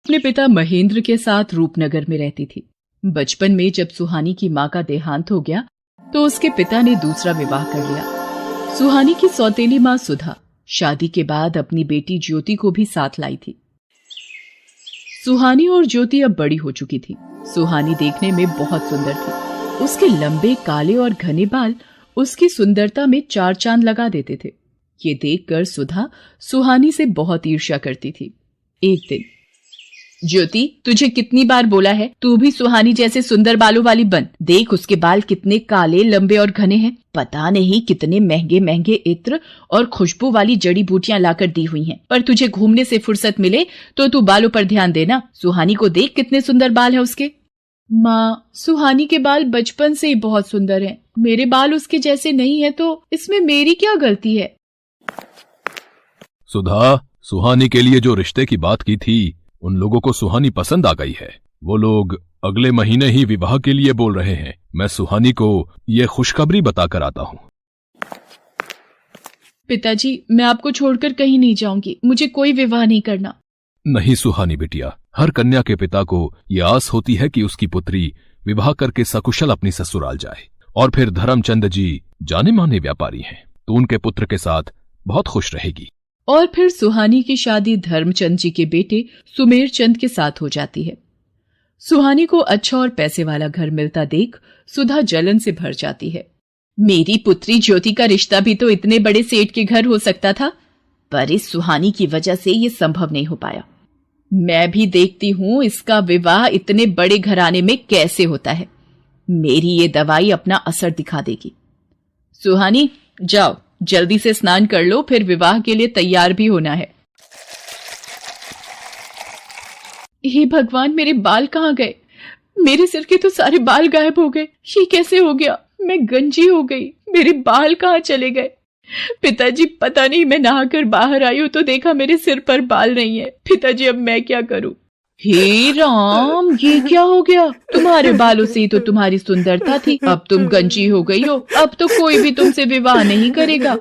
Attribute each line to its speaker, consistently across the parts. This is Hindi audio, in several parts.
Speaker 1: अपने पिता महेंद्र के साथ रूपनगर में रहती थी। बचपन में जब सुहानी की माँ का देहांत हो गया तो उसके पिता ने दूसरा विवाह कर लिया। सुहानी की सौतेली माँ सुधा शादी के बाद अपनी बेटी ज्योति को भी साथ लाई थी। सुहानी और ज्योति अब बड़ी हो चुकी थी। सुहानी देखने में बहुत सुंदर थी। उसके लंबे काले और घने बाल उसकी सुंदरता में चार चांद लगा देते थे। ये देखकर सुधा सुहानी से बहुत ईर्ष्या करती थी। एक दिन, ज्योति, तुझे कितनी बार बोला है तू भी सुहानी जैसे सुंदर बालों वाली बन। देख उसके बाल कितने काले, लंबे और घने हैं। पता नहीं कितने महंगे महंगे इत्र और खुशबू वाली जड़ी बूटियां लाकर दी हुई हैं। पर तुझे घूमने से फुर्सत मिले तो तू बालों पर ध्यान देना। सुहानी को देख कितने सुंदर बाल है उसके। माँ, सुहानी के बाल बचपन से ही बहुत सुंदर हैं। मेरे बाल उसके जैसे नहीं है तो इसमें मेरी क्या गलती है?
Speaker 2: सुधा, सुहानी के लिए जो रिश्ते की बात की थी उन लोगों को सुहानी पसंद आ गई है। वो लोग अगले महीने ही विवाह के लिए बोल रहे हैं। मैं सुहानी को ये खुशखबरी बताकर आता हूँ।
Speaker 1: पिताजी, मैं आपको छोड़कर कहीं नहीं जाऊंगी। मुझे कोई विवाह नहीं करना।
Speaker 2: नहीं सुहानी बिटिया, हर कन्या के पिता को ये आस होती है कि उसकी पुत्री विवाह करके सकुशल अपनी ससुराल जाए। और फिर धर्मचंद जी जाने माने व्यापारी हैं, तो उनके पुत्र के साथ बहुत खुश रहेगी।
Speaker 1: और फिर सुहानी की शादी धर्मचंद जी के बेटे सुमेर चंद के साथ हो जाती है। सुहानी को अच्छा और पैसे वाला घर मिलता देख सुधा जलन से भर जाती है। मेरी पुत्री ज्योति का रिश्ता भी तो इतने बड़े सेठ के घर हो सकता था, पर इस सुहानी की वजह से ये संभव नहीं हो पाया। मैं भी देखती हूँ इसका विवाह इतने बड़े घराने में कैसे होता है। मेरी ये दवाई अपना असर दिखा देगी। सुहानी, जाओ जल्दी से स्नान कर लो, फिर विवाह के लिए तैयार भी होना है। हे भगवान, मेरे बाल कहाँ गए? मेरे सिर के तो सारे बाल गायब हो गए। ये कैसे हो गया? मैं गंजी हो गई। मेरे बाल कहाँ चले गए? पिताजी, पता नहीं, मैं नहाकर बाहर आई हूं तो देखा मेरे सिर पर बाल नहीं है। पिताजी, अब मैं क्या करूं? हे राम, ये क्या हो गया? तुम्हारे बालों से ही तो तुम्हारी सुंदरता थी। अब तुम गंजी हो गई हो। अब तो कोई भी तुमसे विवाह नहीं करेगा।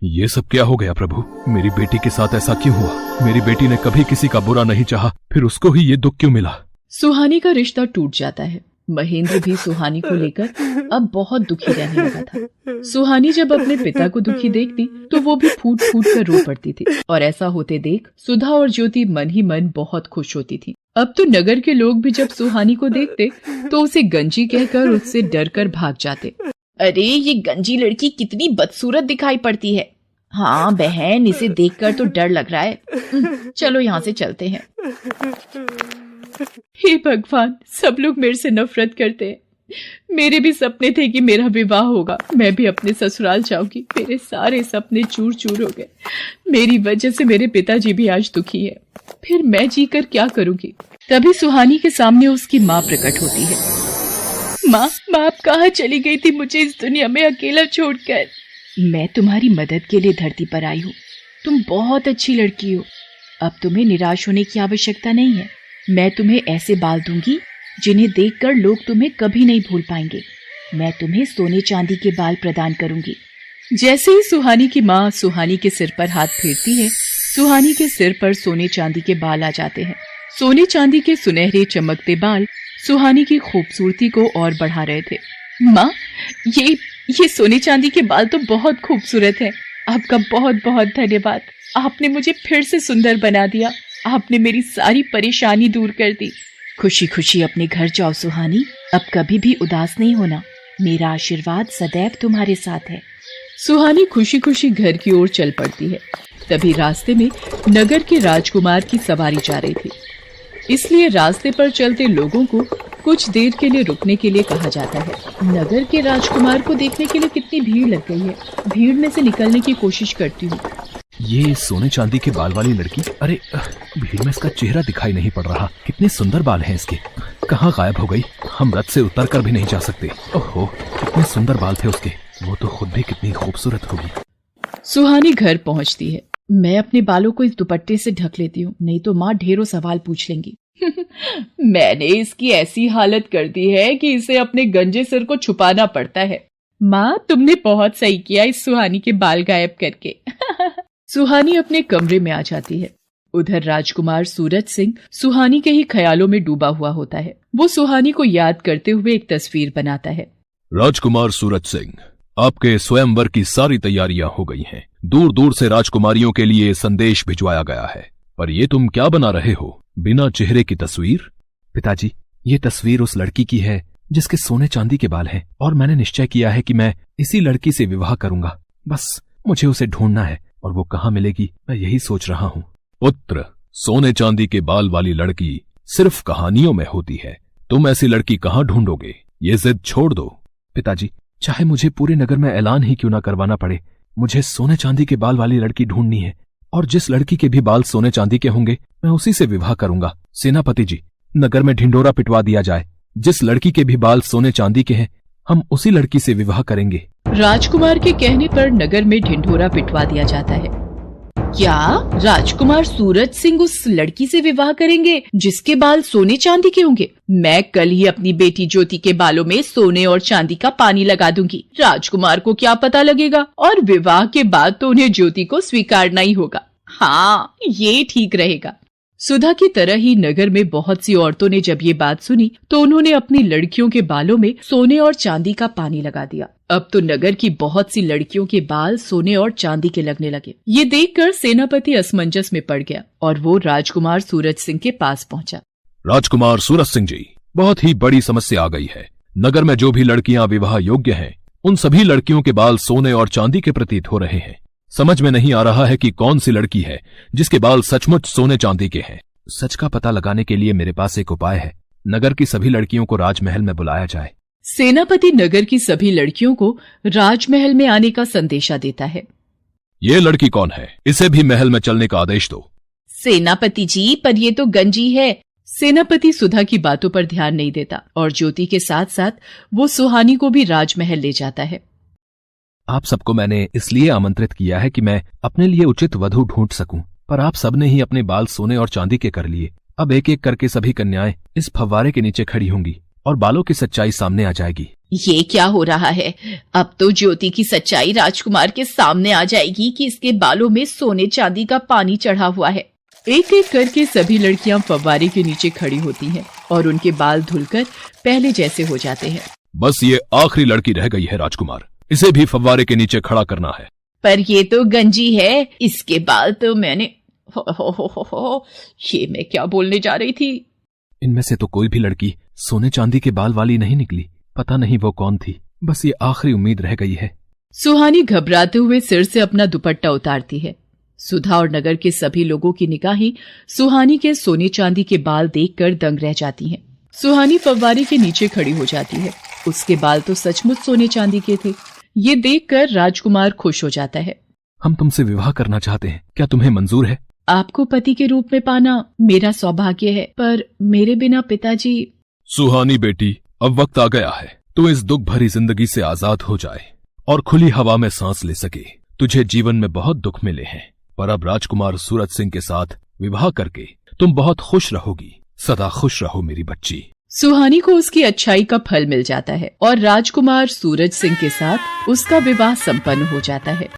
Speaker 2: ये सब क्या हो गया प्रभु? मेरी बेटी के साथ ऐसा क्यों हुआ? मेरी बेटी ने कभी किसी का बुरा नहीं चाहा, फिर उसको ही ये दुख क्यों मिला?
Speaker 1: सुहानी का रिश्ता टूट जाता है। महेंद्र भी सुहानी को लेकर अब बहुत दुखी रहने लगा था। सुहानी जब अपने पिता को दुखी देखती तो वो भी फूट फूट कर रो पड़ती थी। और ऐसा होते देख सुधा और ज्योति मन ही मन बहुत खुश होती थी। अब तो नगर के लोग भी जब सुहानी को देखते तो उसे गंजी कहकर उससे डर कर भाग जाते। अरे, ये गंजी लड़की कितनी बदसूरत दिखाई पड़ती है। हाँ बहन, इसे देखकर तो डर लग रहा है। चलो यहाँ से चलते हैं। हे भगवान, सब लोग मेरे से नफरत करते हैं। मेरे भी सपने थे कि मेरा विवाह होगा, मैं भी अपने ससुराल जाऊंगी। मेरे सारे सपने चूर चूर हो गए। मेरी वजह से मेरे पिताजी भी आज दुखी है। फिर मैं जीकर क्या करूंगी? तभी सुहानी के सामने उसकी माँ प्रकट होती है। माँ, आप कहाँ चली गई थी मुझे इस दुनिया में अकेला छोड़कर? मैं तुम्हारी मदद के लिए धरती पर आई हूँ। तुम बहुत अच्छी लड़की हो। अब तुम्हें निराश होने की आवश्यकता नहीं है। मैं तुम्हें ऐसे बाल दूंगी जिन्हें देखकर लोग तुम्हें कभी नहीं भूल पाएंगे। मैं तुम्हें सोने चांदी के बाल प्रदान करूंगी। जैसे ही सुहानी की माँ सुहानी के सिर पर हाथ फेरती है, सुहानी के सिर पर सोने चांदी के बाल आ जाते हैं। सोने चांदी के सुनहरे चमकते बाल सुहानी की खूबसूरती को और बढ़ा रहे थे। माँ, ये सोने चांदी के बाल तो बहुत खूबसूरत है। आपका बहुत बहुत धन्यवाद। आपने मुझे फिर से सुंदर बना दिया। आपने मेरी सारी परेशानी दूर कर दी। खुशी खुशी अपने घर जाओ सुहानी। अब कभी भी उदास नहीं होना। मेरा आशीर्वाद सदैव तुम्हारे साथ है। सुहानी खुशी खुशी घर की ओर चल पड़ती है। तभी रास्ते में नगर के राजकुमार की सवारी जा रही थी, इसलिए रास्ते पर चलते लोगों को कुछ देर के लिए रुकने के लिए कहा जाता है। नगर के राजकुमार को देखने के लिए कितनी भीड़ लग गई है। भीड़ में से निकलने की कोशिश करती हूँ।
Speaker 2: ये सोने चांदी के बाल वाली लड़की, अरे भीड़ में इसका चेहरा दिखाई नहीं पड़ रहा। कितने सुंदर बाल हैं इसके। कहाँ गायब हो गई? हम रथ से उतर कर भी नहीं जा सकते। ओहो, कितने सुंदर बाल थे उसके। वो तो खुद भी कितनी खूबसूरत होगी।
Speaker 1: सुहानी घर पहुंचती है। मैं अपने बालों को इस दुपट्टे से ढक लेती हूँ, नहीं तो माँ ढेरों सवाल पूछ लेंगी। मैंने इसकी ऐसी हालत कर दी है कि इसे अपने गंजे सिर को छुपाना पड़ता है। माँ, तुमने बहुत सही किया इस सुहानी के बाल गायब करके। सुहानी अपने कमरे में आ जाती है। उधर राजकुमार सूरज सिंह सुहानी के ही ख्यालों में डूबा हुआ होता है। वो सुहानी को याद करते हुए एक तस्वीर बनाता है।
Speaker 2: राजकुमार सूरज सिंह, आपके स्वयंवर की सारी तैयारियां हो गई हैं। दूर दूर से राजकुमारियों के लिए संदेश भिजवाया गया है। पर ये तुम क्या बना रहे हो? बिना चेहरे की तस्वीर? पिताजी, ये तस्वीर उस लड़की की है जिसके सोने चांदी के बाल हैं, और मैंने निश्चय किया है कि मैं इसी लड़की से विवाह करूंगा। बस मुझे उसे ढूंढना है, और वो कहाँ मिलेगी मैं यही सोच रहा हूँ। पुत्र, सोने चांदी के बाल वाली लड़की सिर्फ कहानियों में होती है। तुम ऐसी लड़की कहाँ ढूंढोगे? ये जिद छोड़ दो। पिताजी, चाहे मुझे पूरे नगर में ऐलान ही क्यों ना करवाना पड़े, मुझे सोने चांदी के बाल वाली लड़की ढूंढनी है, और जिस लड़की के भी बाल सोने चांदी के होंगे मैं उसी से विवाह करूंगा। सेनापति जी, नगर में ढिंढोरा पिटवा दिया जाए। जिस लड़की के भी बाल सोने चांदी के हैं हम उसी लड़की से विवाह करेंगे।
Speaker 1: राजकुमार के कहने पर नगर में ढिंढोरा पिटवा दिया जाता है। क्या राजकुमार सूरज सिंह उस लड़की से विवाह करेंगे जिसके बाल सोने चांदी के होंगे? मैं कल ही अपनी बेटी ज्योति के बालों में सोने और चांदी का पानी लगा दूंगी। राजकुमार को क्या पता लगेगा, और विवाह के बाद तो उन्हें ज्योति को स्वीकारना ही होगा। हाँ, ये ठीक रहेगा। सुधा की तरह ही नगर में बहुत सी औरतों ने जब ये बात सुनी तो उन्होंने अपनी लड़कियों के बालों में सोने और चांदी का पानी लगा दिया। अब तो नगर की बहुत सी लड़कियों के बाल सोने और चांदी के लगने लगे। ये देखकर सेनापति असमंजस में पड़ गया और वो राजकुमार सूरज सिंह के पास पहुंचा।
Speaker 2: राजकुमार सूरज सिंह जी, बहुत ही बड़ी समस्या आ गई है। नगर में जो भी लड़कियां विवाह योग्य हैं, उन सभी लड़कियों के बाल सोने और चांदी के प्रतीत हो रहे हैं। समझ में नहीं आ रहा है कि कौन सी लड़की है जिसके बाल सचमुच सोने चांदी के हैं। सच का पता लगाने के लिए मेरे पास एक उपाय है। नगर की सभी लड़कियों को राजमहल में बुलाया जाए।
Speaker 1: सेनापति नगर की सभी लड़कियों को राजमहल में आने का संदेशा देता है।
Speaker 2: ये लड़की कौन है? इसे भी महल में चलने का आदेश दो।
Speaker 1: सेनापति जी, पर ये तो गंजी है। सेनापति सुधा की बातों पर ध्यान नहीं देता और ज्योति के साथ साथ वो सुहानी को भी राजमहल ले जाता है।
Speaker 2: आप सबको मैंने इसलिए आमंत्रित किया है कि मैं अपने लिए उचित वधू ढूंढ सकूं, पर आप सबने ही अपने बाल सोने और चांदी के कर लिए। अब एक एक करके सभी कन्याएं इस फव्वारे के नीचे खड़ी होंगी और बालों की सच्चाई सामने आ जाएगी।
Speaker 1: ये क्या हो रहा है? अब तो ज्योति की सच्चाई राजकुमार के सामने आ जाएगी कि इसके बालों में सोने चांदी का पानी चढ़ा हुआ है। एक एक करके सभी लड़कियां फव्वारे के नीचे खड़ी होती हैं और उनके बाल धुलकर पहले जैसे हो जाते हैं।
Speaker 2: बस ये आखिरी लड़की रह गई है राजकुमार, इसे भी फव्वारे के नीचे खड़ा करना है।
Speaker 1: पर ये तो गंजी है, इसके बाल तो मैंने ये मैं क्या बोलने जा रही थी।
Speaker 2: इनमें से तो कोई भी लड़की सोने चांदी के बाल वाली नहीं निकली। पता नहीं वो कौन थी। बस ये आखिरी उम्मीद रह गई है।
Speaker 1: सुहानी घबराते हुए सिर से अपना दुपट्टा उतारती है। सुधा और नगर के सभी लोगों की निगाहें सुहानी के सोने चांदी के बाल देखकर दंग रह जाती हैं। सुहानी फव्वारे के नीचे खड़ी हो जाती है। उसके बाल तो सचमुच सोने चांदी के थे। ये देखकर राजकुमार खुश हो जाता है।
Speaker 2: हम तुमसे विवाह करना चाहते हैं, क्या तुम्हें मंजूर है?
Speaker 1: आपको पति के रूप में पाना मेरा सौभाग्य है, पर मेरे बिना पिताजी।
Speaker 2: सुहानी बेटी, अब वक्त आ गया है तू इस दुख भरी जिंदगी से आजाद हो जाए और खुली हवा में सांस ले सके। तुझे जीवन में बहुत दुख मिले हैं, पर अब राजकुमार सूरज सिंह के साथ विवाह करके तुम बहुत खुश रहोगी। सदा खुश रहो मेरी बच्ची।
Speaker 1: सुहानी को उसकी अच्छाई का फल मिल जाता है और राजकुमार सूरज सिंह के साथ उसका विवाह संपन्न हो जाता है।